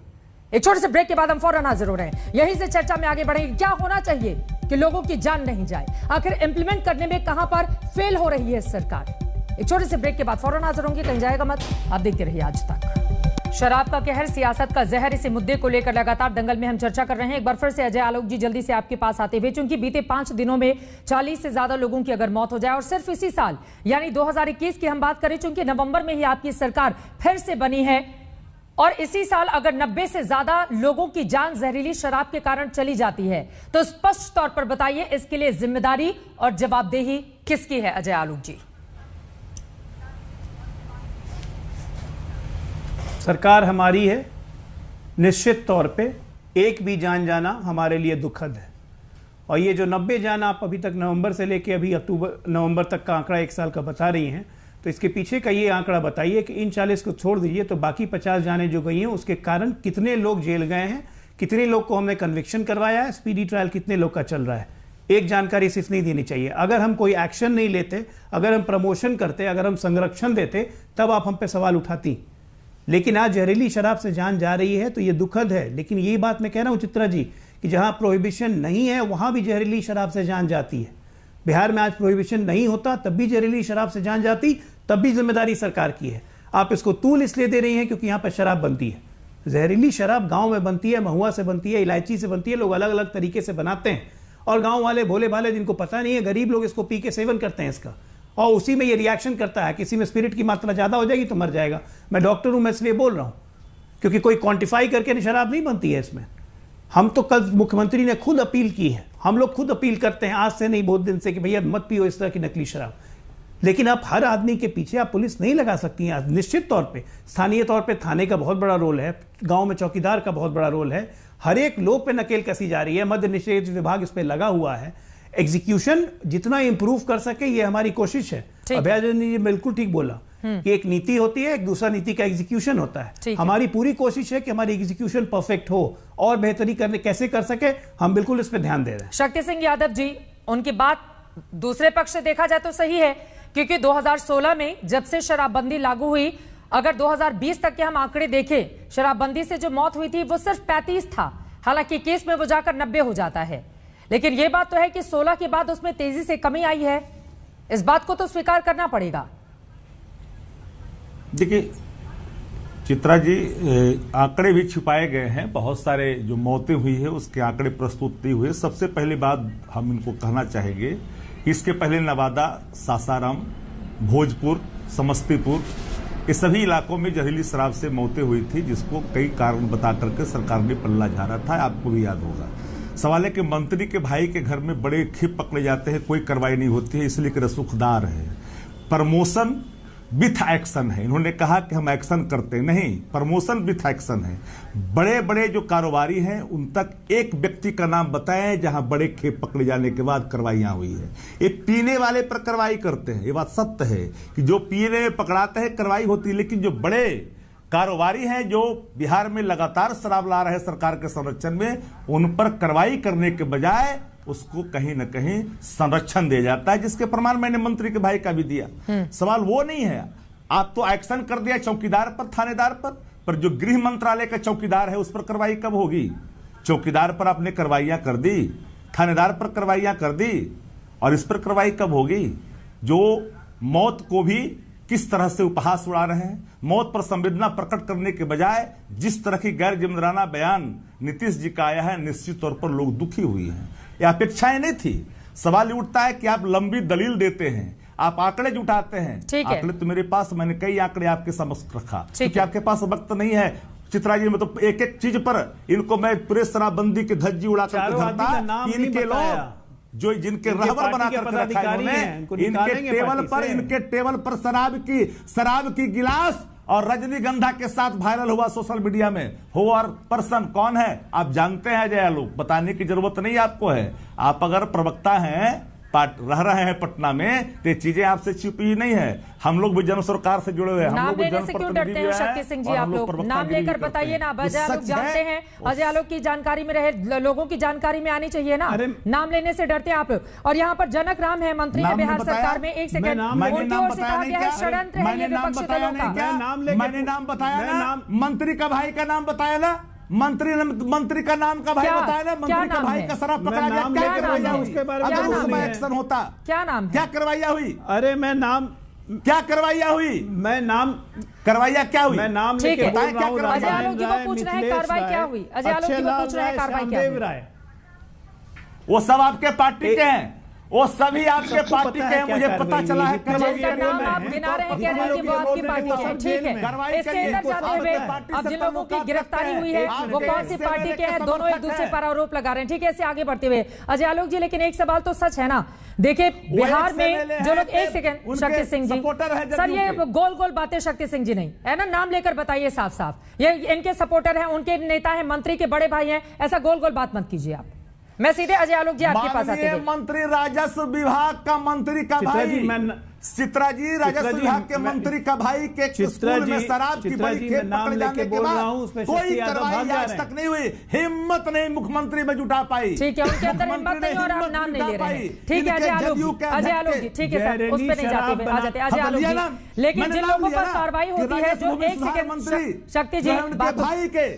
एक छोटे से ब्रेक के बाद हम फौरन हाजिर हो रहे हैं। यहीं से चर्चा में आगे बढ़ेंगे। क्या होना चाहिए कि लोगों की जान नहीं जाए, आखिर इंप्लीमेंट करने में कहां पर फेल हो रही है सरकार। एक छोटे से ब्रेक के बाद फौरन हाजिर होंगे, कहीं जाएगा मत, आप देखते रहिए आज तक। शराब का कहर, सियासत का जहर, इसी मुद्दे को लेकर लगातार दंगल में हम चर्चा कर रहे हैं। एक बार फिर से अजय आलोक जी जल्दी से आपके पास आते हुए, चूंकि बीते 5 दिनों में 40 से ज्यादा लोगों की अगर मौत हो जाए और सिर्फ इसी साल यानी 2021 की हम बात करें, चूंकि नवंबर में ही आपकी सरकार फिर से बनी है और इसी साल अगर 90 से ज्यादा लोगों की जान जहरीली शराब के कारण चली जाती है, तो स्पष्ट तौर पर बताइए इसके लिए जिम्मेदारी और जवाबदेही किसकी है अजय आलोक जी? सरकार हमारी है, निश्चित तौर पे एक भी जान जाना हमारे लिए दुखद है। और ये जो 90 जान आप अभी तक नवंबर से लेके अभी नवंबर तक का आंकड़ा 1 साल का बता रही हैं, तो इसके पीछे का ये आंकड़ा बताइए कि इन 40 को छोड़ दीजिए तो बाकी 50 जाने जो गई हैं उसके कारण कितने लोग जेल गए हैं, कितने लोग को हमने कन्विक्शन करवाया है, स्पीडी ट्रायल कितने लोग का चल रहा है। एक जानकारी सिर्फ नहीं देनी चाहिए। अगर हम कोई एक्शन नहीं लेते, अगर हम प्रमोशन करते, अगर हम संरक्षण देते, तब आप हम पे सवाल उठाती। लेकिन आज जहरीली शराब से जान जा रही है तो ये दुखद है। लेकिन यही बात मैं कह रहा हूं चित्रा जी कि जहां प्रोहिबिशन नहीं है वहां भी जहरीली शराब से जान जाती है। बिहार में आज प्रोहिबिशन नहीं होता तब भी जहरीली शराब से जान जाती, तब भी जिम्मेदारी सरकार की है। आप इसको तूल इसलिए दे रही हैं क्योंकि यहां पर शराब बनती है। जहरीली शराब गांव में बनती है, महुआ से बनती है, इलायची से बनती है, लोग अलग अलग तरीके से बनाते हैं और गांव वाले भोले भाले जिनको पता नहीं है, गरीब लोग इसको पी के सेवन करते हैं इसका, और उसी में ये रिएक्शन करता है। किसी में स्पिरिट की मात्रा ज्यादा हो जाएगी तो मर जाएगा। मैं डॉक्टर हूं, मैं इसलिए बोल रहा हूं क्योंकि कोई क्वांटिफाई करके शराब नहीं बनती है इसमें। हम तो कल मुख्यमंत्री ने खुद अपील की है, हम लोग खुद अपील करते हैं आज से नहीं बहुत दिन से कि भैया मत पियो इस तरह की नकली शराब। लेकिन आप हर आदमी के पीछे आप पुलिस नहीं लगा सकती हैं। निश्चित तौर पे स्थानीय तौर पे थाने का बहुत बड़ा रोल है, गांव में चौकीदार का बहुत बड़ा रोल है, हर एक लोग पे नकेल कसी जा रही है, मद्य निषेध विभाग इस पे लगा हुआ है। एग्जीक्यूशन जितना इंप्रूव कर सके ये हमारी कोशिश है। अभय ने बिल्कुल ठीक बोला कि एक नीति होती है, एक दूसरा नीति का एग्जीक्यूशन होता है। हमारी पूरी कोशिश है कि हमारी एग्जीक्यूशन परफेक्ट हो और बेहतरी करने कैसे कर सके, हम बिल्कुल इस पे ध्यान दे रहे हैं। शक्ति सिंह यादव जी, उनकी बात दूसरे पक्ष से देखा जाए तो सही है, क्योंकि 2016 में जब से शराबबंदी लागू हुई, अगर 2020 तक के हम आंकड़े देखें, शराबबंदी से जो मौत हुई थी वो सिर्फ 35 था। हालांकि केस में वो जाकर 90 हो जाता है। लेकिन ये बात तो है कि 16 के बाद उसमें तेजी से कमी आई है, इस बात को तो स्वीकार करना पड़ेगा। देखिए चित्रा जी, आंकड़े भी छुपाए गए हैं, बहुत सारे जो मौतें हुई है उसके आंकड़े प्रस्तुत नहीं हुए। सबसे पहली बात हम इनको कहना चाहेंगे, इसके पहले नवादा, सासाराम, भोजपुर, समस्तीपुर, ये सभी इलाकों में जहरीली शराब से मौतें हुई थी, जिसको कई कारण बता करके सरकार ने पल्ला झाड़ा था, आपको भी याद होगा। सवाल है कि मंत्री के भाई के घर में बड़े खेप पकड़े जाते हैं, कोई कार्रवाई नहीं होती है, इसलिए कि रसूखदार है। प्रमोशन विथ एक्शन है, इन्होंने कहा कि हम एक्शन करते नहीं, प्रमोशन विथ एक्शन है। बड़े बड़े जो कारोबारी हैं उन तक एक व्यक्ति का नाम बताएं जहां बड़े खेप पकड़े जाने के बाद कार्रवाइयां हुई है। ये पीने वाले पर कार्रवाई करते हैं, ये बात सत्य है कि जो पीने में पकड़ाते हैं कार्रवाई होती है, लेकिन जो बड़े कारोबारी हैं जो बिहार में लगातार शराब ला रहे सरकार के संरक्षण में, उन पर कार्रवाई करने के बजाय उसको कहीं न कहीं संरक्षण दिया जाता है, जिसके प्रमाण मैंने मंत्री के भाई का भी दिया। सवाल वो नहीं है, आप तो एक्शन कर दिया चौकीदार पर, थानेदार पर जो गृह मंत्रालय का चौकीदार है उस पर कार्रवाई कब होगी? चौकीदार पर आपने कार्रवाइयां कर दी, थानेदार पर कार्रवाइयां कर दी, और इस पर कार्रवाई कब होगी? जो मौत को भी किस तरह से उपहास उड़ा रहे हैं, मौत पर संवेदना प्रकट करने के बजाय जिस तरह की गैर जिम्मेदाराना बयान नीतीश जी का आया है, निश्चित तौर पर लोग दुखी हुए हैं। ये अपेक्षाएं नहीं थी। सवाल उठता है कि आप लंबी दलील देते हैं, आप आंकड़े जुटाते हैं, आंकड़े तो मेरे पास, मैंने कई आंकड़े आपके समक्ष रखा, क्योंकि आपके पास वक्त नहीं है चित्रा जी। मतलब एक एक चीज पर इनको मैं पूरे शराबबंदी की धज्जी उड़ाकर इनके लोग जो जिनके रहबर बनाकर रखा है, इनके टेबल पर शराब की गिलास और रजनीगंधा के साथ वायरल हुआ सोशल मीडिया में। हो और पर्सन कौन है आप जानते हैं, जय लोग बताने की जरूरत नहीं आपको है। आप अगर प्रवक्ता हैं, रह रहे हैं पटना में, तो ये चीजें आपसे छिपी नहीं है। हम लोग भी जन सरकार से जुड़े हुए हैं। नाम लेने से क्यों डरते हैं शक्ति सिंह जी? आप लोग नाम लेकर बताइए ना। अजय आलोक जानते हैं, अजय आलोक की जानकारी में रहे, लोगों की जानकारी में आनी चाहिए ना। नाम लेने से डरते हैं आप लोग। और यहाँ पर जनक राम है, मंत्री है बिहार सरकार में। एक सेकंड, उनकी ओर से कहा गया है षड्यंत्र है ये विपक्षी दलों का। मैंने नाम बताया ना, मंत्री का भाई का नाम बताया ना, मंत्री का नाम का भाई बताया ना, मंत्री का भाई का शराब पकड़ा गया, क्या करवाइया हुई? उसके बारे में अगर उस समय एक्शन होता, क्या नाम, क्या करवाइया हुई? अरे मैं नाम, क्या करवाइया हुई? मैं नाम करवाइया क्या हुई? मैं नाम लेके बोल रहा हूं। अजय आलोक जी को पूछ रहे हैं कार्रवाई क्या हुई, अजय आलोक जी को पूछ रहे हैं कार्रवाई क्या हुई? वो सब आपके पार्टी के हैं, वो सभी आपके पार्टी के हैं, मुझे पता चला है। जिनका नाम आप गिना रहे हैं, कह रहे हैं कि वो आपकी पार्टी के हैं, ठीक है। इससे इधर जाते हुए अब जिन लोगों की गिरफ्तारी हुई है वो कौन सी पार्टी के हैं, दोनों एक दूसरे पर आरोप लगा रहे हैं, ठीक है। इससे आगे बढ़ते हुए अजय आलोक जी, लेकिन एक सवाल तो सच है ना, देखिए बिहार में जो लोग, एक सेकंड शक्ति सिंह जी, सर ये गोल गोल बातें शक्ति सिंह जी नहीं है ना, नाम लेकर बताइए साफ साफ, ये इनके सपोर्टर हैं, उनके नेता हैं, मंत्री के बड़े भाई हैं, ऐसा गोल गोल बात मत कीजिए आप। मैं सीधे अजय आलोक जी आपके पास आते हैं। मंत्री राजस्व विभाग का मंत्री का भाई चित्रा जी, राजस्व विभाग के मंत्री का भाई के स्कूल में शराब की बड़ी खेप पकड़ जाने के बाद कोई कार्रवाई आज तक नहीं हुई, हिम्मत नहीं मुख्यमंत्री में जुटा पाई। ठीक है, उनके अंदर हिम्मत नहीं और आप नाम नहीं ले रहे हैं, ठीक है अजय आलोक जी, ठीक है सर, उस पर नहीं जाते आ जाते अजय आलोक जी। लेकिन जिन लोगों पर कार्रवाई होती है, जो एक सेकंड शक्ति जी भाई के,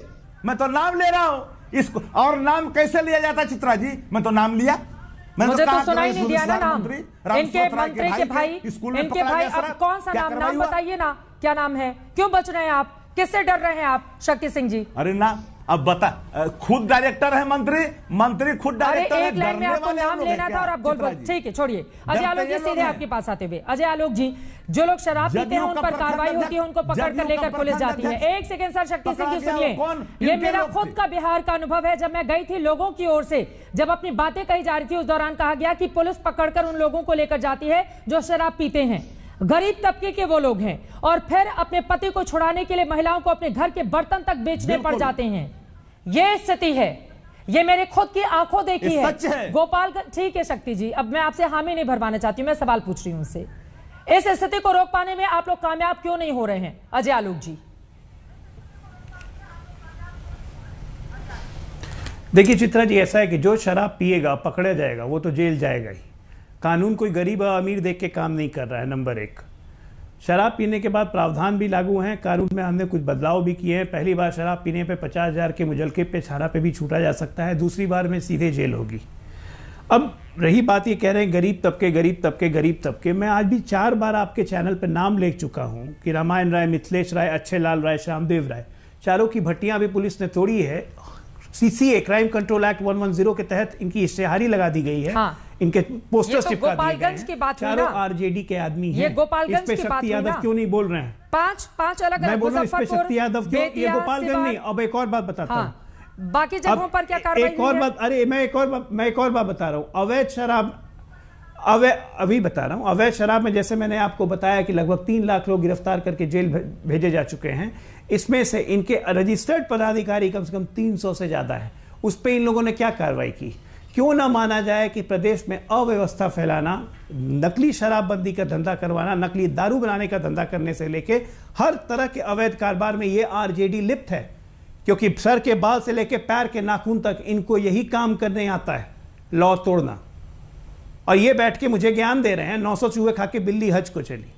मैं तो नाम ले रहा हूँ इसको, और नाम कैसे लिया जाता चित्रा जी? मैं तो नाम लिया, मुझे तो सुनाई नहीं दिया ना नाम, इनके मंत्री के भाई, इनके भाई, अब कौन सा नाम बताइए ना, क्या नाम है, क्यों बच रहे हैं आप, किससे डर रहे हैं आप शक्ति सिंह जी? अरे ना, अब बता, खुद डायरेक्टर है मंत्री खुद डायरेक्टर है, एक लाइन में आपको नाम लेना था और आप बोल बोल, ठीक है छोड़िए। अजय आलोक जी सीधे आपके पास आते हुए, अजय आलोक जी, जो लोग शराब पीते हैं उन पर कार्रवाई होती है, उनको पकड़ कर लेकर पुलिस जाती है। एक सेकंड सर शक्ति सिंह जी सुनिए, ये मेरा खुद का बिहार का अनुभव है। जब मैं गई थी, लोगों की ओर से जब अपनी बातें कही जा रही थी, उस दौरान कहा गया कि पुलिस पकड़कर उन लोगों को लेकर जाती है जो शराब पीते हैं, गरीब तबके के वो लोग हैं, और फिर अपने पति को छुड़ाने के लिए महिलाओं को अपने घर के बर्तन तक बेचने पड़ जाते हैं। ये स्थिति है, ये मेरे खुद की आंखों देखी है। गोपालगंज, ठीक है शक्ति जी, अब मैं आपसे हामी नहीं भरवाना चाहती हूं, मैं सवाल पूछ रही हूं उनसे, इस स्थिति को रोक पाने में आप लोग कामयाब क्यों नहीं हो रहे हैं अजय आलोक जी? देखिए चित्रा जी, ऐसा है कि जो शराब पिएगा पकड़ा जाएगा, वो तो जेल जाएगा ही। कानून कोई गरीब और अमीर देख के काम नहीं कर रहा है। नंबर एक, शराब पीने के बाद प्रावधान भी लागू हैं, कानून में हमने कुछ बदलाव भी किए हैं। पहली बार शराब पीने पे 50,000 के मुजलके पे छाड़ा पे भी छूटा जा सकता है, दूसरी बार में सीधे जेल होगी। अब रही बात, ये कह रहे हैं गरीब तबके, मैं आज भी 4 बार आपके चैनल पे नाम ले चुका हूं कि रामायण राय, मिथिलेश राय, अच्छे लाल राय, श्यामदेव राय, चारों की भट्टियां भी पुलिस ने तोड़ी है। सीसीए, क्राइम कंट्रोल एक्ट 110 के तहत इनकी इश्तेहारी लगा दी गई है। हाँ। इनके पोस्टर्स चिपका दिए गए हैं। चारों आरजेडी के आदमी हैं। इस पे शक्ति यादव क्यों नहीं बोल रहे हैं? पांच अलग, मैं बोल रहा हूँ इस पे शक्ति यादव क्यों? ये गोपालगंज नहीं। अब एक और बात बताता हूँ, बाकी जगहों पर क्या कार्रवाई? एक और बात, अरे मैं एक और बात बता रहा हूँ। अवैध शराब, अभी बता रहा हूँ, अवैध शराब में जैसे मैंने आपको बताया कि लगभग 3 लाख लोग गिरफ्तार करके जेल भेजे जा चुके हैं। इसमें से इनके रजिस्टर्ड पदाधिकारी कम से कम 300 से ज्यादा है। उस पर इन लोगों ने क्या कार्रवाई की? क्यों ना माना जाए कि प्रदेश में अव्यवस्था फैलाना, नकली शराबबंदी का धंधा करवाना, नकली दारू बनाने का धंधा करने से लेके हर तरह के अवैध कारोबार में ये आरजेडी लिप्त है, क्योंकि सर के बाल से लेके पैर के नाखून तक इनको यही काम करने आता है, लॉ तोड़ना। और ये बैठ के मुझे ज्ञान दे रहे हैं, 900 चूहे खा के बिल्ली हज को चली।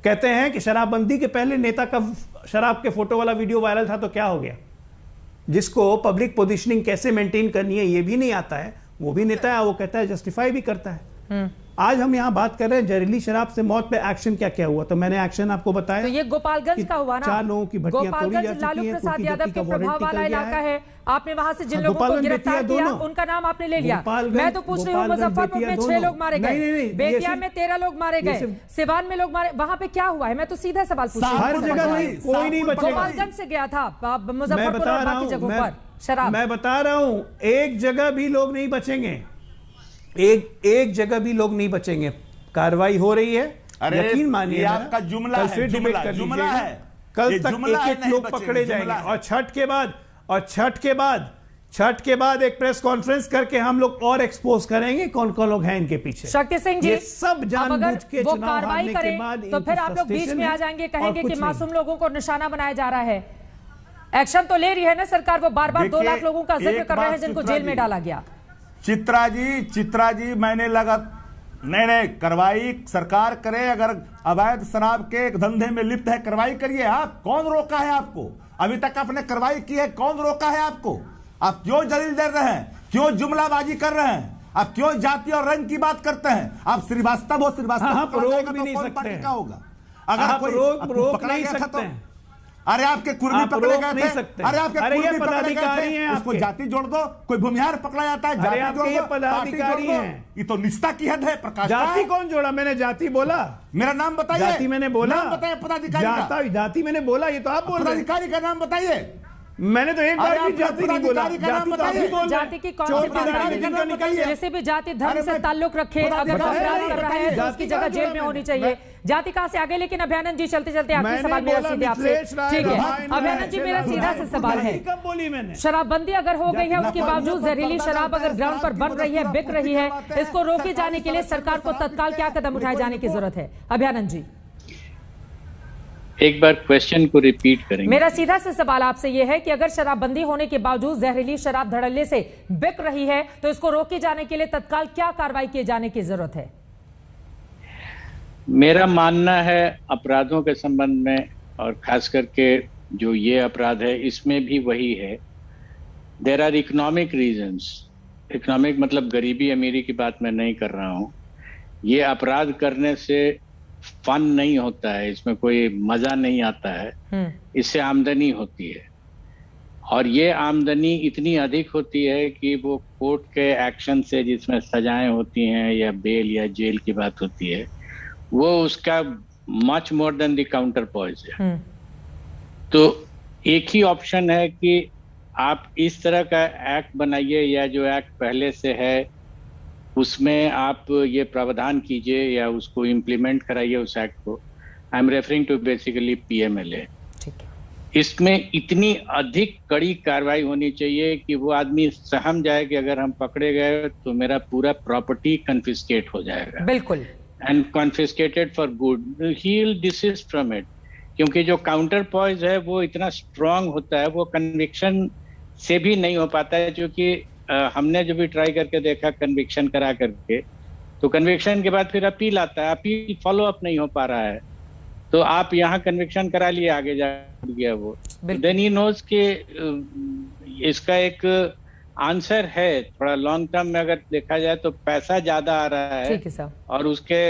कहते हैं कि शराबबंदी के पहले नेता का शराब के फोटो वाला वीडियो वायरल था तो क्या हो गया? जिसको पब्लिक पोजीशनिंग कैसे मेंटेन करनी है ये भी नहीं आता है, वो भी नेता है, वो कहता है, जस्टिफाई भी करता है। आज हम यहाँ बात कर रहे हैं जहरीली शराब से मौत पे एक्शन क्या क्या हुआ, तो मैंने एक्शन आपको बताया। तो ये गोपालगंज का हुआ ना, 4 लोगों की भट्टियां तोड़ी जा चुकी हैं। लालू प्रसाद यादव के प्रभाव वाला इलाका है, आपने वहां से जिन लोगों को गिरफ्तार किया उनका नाम आपने ले लिया। मैं तो पूछ रही हूँ, मुजफ्फरपुर में 6 लोग मारे गए, बेतिया में 13 लोग मारे गए, सिवान में लोग मारे, वहां पे क्या हुआ है? मैं तो सीधा सवाल पूछ रही हूँ। कोई नहीं बचा। गोपालगंज से गया था मुजफ्फरपुर और बाकी जगहों पर शराब। मैं बता रहा हूँ, एक जगह भी लोग नहीं बचेंगे, एक जगह भी लोग नहीं बचेंगे। कार्रवाई हो रही है, यकीन मानिए। आपका जुमला है, फिर डिबेट कर लीजिएगा। कल तक एक लोग पकड़े जाएंगे और छठ के बाद एक प्रेस कॉन्फ्रेंस करके हम लोग और एक्सपोज करेंगे कौन कौन लोग हैं इनके पीछे। शक्ति सिंह जी, ये सब जानबूझ के वो कार्रवाई करें तो फिर आप लोग बीच में आ जाएंगे, कहेंगे कि मासूम लोगों को निशाना बनाया जा रहा है। एक्शन तो ले रही है ना सरकार, वो बार-बार 2 लाख लोगों का जिक्र कर रहे हैं जिनको जेल में डाला गया। चित्रा जी मैंने लगा नहीं, कार्रवाई सरकार करे। अगर अवैध शराब के धंधे में लिप्त है, कार्रवाई करिए। आप कौन रोका है आपको? अभी तक आपने कार्रवाई की है? कौन रोका है आपको? आप क्यों दलील दे रहे हैं? क्यों जुमलाबाजी कर रहे हैं? आप क्यों जाति और रंग की बात करते हैं? आप श्रीवास्तव हो, श्रीवास्तव रोक भी नहीं सकते का होगा? अगर कोई रोक नहीं सकते। अरे आपके कुर्मी पकड़े गए थे, अरे आपके कुर्मी पकड़े गए थे, उसको जाति जोड़ दो। कोई भूमिहार पकड़ा जाता है, जाति जोड़ दो, पदाधिकारी हैं। ये तो निष्ठा की हद है। प्रकाश, जाति कौन जोड़ा? मैंने जाति बोला? मेरा नाम बताइए। जाति मैंने बोला? नाम बताइए पदाधिकारी का। जाति मैंने बोला, ये तो आप बोल रहे हैं। पदाधिकारी का नाम बताइए। मैंने तो एक बार भी जाति नहीं बोला। जाति की कौन सी बात है? जैसे भी जाति धर्म से ताल्लुक रखे, अगर अपराध कर रहा है तो उसकी जगह जेल में होनी चाहिए। जाति कहां से आगे? लेकिन अभ्यानंद जी चलते चलते आखिरी सवाल मेरा सीधे आपसे, ठीक है अभ्यानंद जी, मेरा सीधा से सवाल है, शराबबंदी अगर हो गई है, उसके बावजूद जहरीली शराब अगर ग्राउंड पर बन रही है, बिक रही है, इसको रोके जाने के लिए सरकार को तत्काल क्या कदम उठाए जाने की जरूरत है? अभ्यानंद जी एक बार क्वेश्चन को रिपीट करेंगे। मेरा सीधा से सवाल आपसे यह है कि अगर शराबबंदी होने के बावजूद जहरीली शराब धड़ल्ले से बिक रही है, तो इसको रोके जाने के लिए तत्काल क्या कार्रवाई किए जाने की जरूरत है? मेरा मानना है अपराधों के संबंध में, और खास करके जो ये अपराध है इसमें भी वही है, there are economic reasons. Economic मतलब गरीबी अमीरी की बात मैं नहीं कर रहा हूं। ये अपराध करने से फन नहीं होता है, इसमें कोई मजा नहीं आता है, इससे आमदनी होती है, और ये आमदनी इतनी अधिक होती है कि वो कोर्ट के एक्शन से, जिसमें सजाएं होती हैं या बेल या जेल की बात होती है, वो उसका much more than the counter poison. तो एक ही ऑप्शन है कि आप इस तरह का एक्ट बनाइए, या जो एक्ट पहले से है उसमें आप ये प्रावधान कीजिए या उसको इम्प्लीमेंट कराइए उस एक्ट को। I am referring to basically PMLA। इसमें इतनी अधिक कड़ी कार्रवाई होनी चाहिए कि वो आदमी सहम जाए कि अगर हम पकड़े गए तो मेरा पूरा प्रॉपर्टी कन्फिस्केट हो जाएगा, बिल्कुल, and confiscated for good, he will desist from it. क्योंकि जो काउंटर पॉइज है वो इतना स्ट्रांग होता है, वो कन्विक्शन से भी नहीं हो पाता है, क्योंकि हमने जो भी ट्राई करके देखा कन्विक्शन करा करके, तो कन्विक्शन के बाद फिर अपील आता है, अपील फॉलो अप नहीं हो पा रहा है, तो आप यहाँ कन्विक्शन करा लिए, आगे जा गया वो, देन ही नोज कि इसका एक आंसर है। थोड़ा लॉन्ग टर्म में अगर देखा जाए तो पैसा ज्यादा आ रहा है, ठीक है साहब, और उसके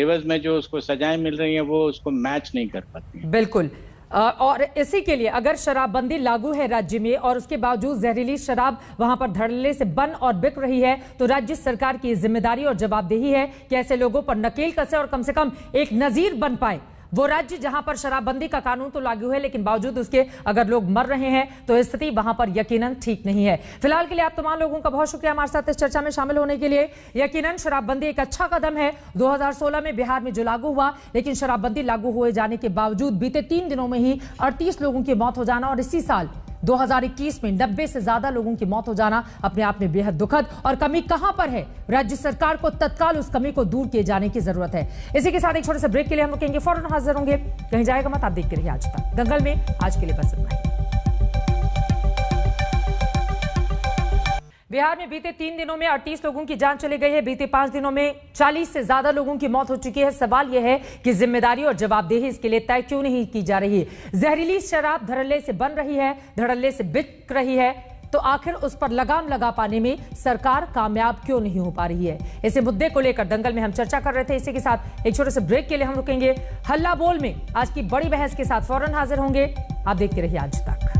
एवज में जो उसको सजाएं मिल रही हैं वो उसको मैच नहीं कर पाती। बिल्कुल। और इसी के लिए अगर शराबबंदी लागू है राज्य में और उसके बावजूद जहरीली शराब वहां पर धड़ल्ले से बन और बिक रही है, तो राज्य सरकार की जिम्मेदारी और जवाबदेही है कि ऐसे लोगों पर नकेल कसे और कम से कम एक नजीर बन पाए। वो राज्य जहां पर शराबबंदी का कानून तो लागू है, लेकिन बावजूद उसके अगर लोग मर रहे हैं तो स्थिति वहां पर यकीनन ठीक नहीं है। फिलहाल के लिए आप तमाम लोगों का बहुत शुक्रिया हमारे साथ इस चर्चा में शामिल होने के लिए। यकीनन शराबबंदी एक अच्छा कदम है। 2016 में बिहार में जो लागू हुआ, लेकिन शराबबंदी लागू हुए जाने के बावजूद बीते 3 दिनों में ही 38 लोगों की मौत हो जाना, और इसी साल 2021 में 90 से ज्यादा लोगों की मौत हो जाना अपने आप में बेहद दुखद। और कमी कहां पर है? राज्य सरकार को तत्काल उस कमी को दूर किए जाने की जरूरत है। इसी के साथ एक छोटे से ब्रेक के लिए हम रुकेंगे, फौरन हाजिर होंगे, कहीं जाएगा मत, आप देखते रहिए आज तक दंगल में। आज के लिए बस इतना ही। बिहार में बीते 3 दिनों में 38 लोगों की जान चली गई है। बीते 5 दिनों में 40 से ज्यादा लोगों की मौत हो चुकी है। सवाल यह है कि जिम्मेदारी और जवाबदेही इसके लिए तय क्यों नहीं की जा रही? जहरीली शराब धड़ल्ले से बन रही है, धड़ल्ले से बिक रही है, तो आखिर उस पर लगाम लगा पाने में सरकार कामयाब क्यों नहीं हो पा रही है? इसी मुद्दे को लेकर दंगल में हम चर्चा कर रहे थे। इसी के साथ एक छोटे से ब्रेक के लिए हम रुकेंगे। हल्ला बोल में आज की बड़ी बहस के साथ फौरन हाजिर होंगे, आप देखते रहिए आज तक।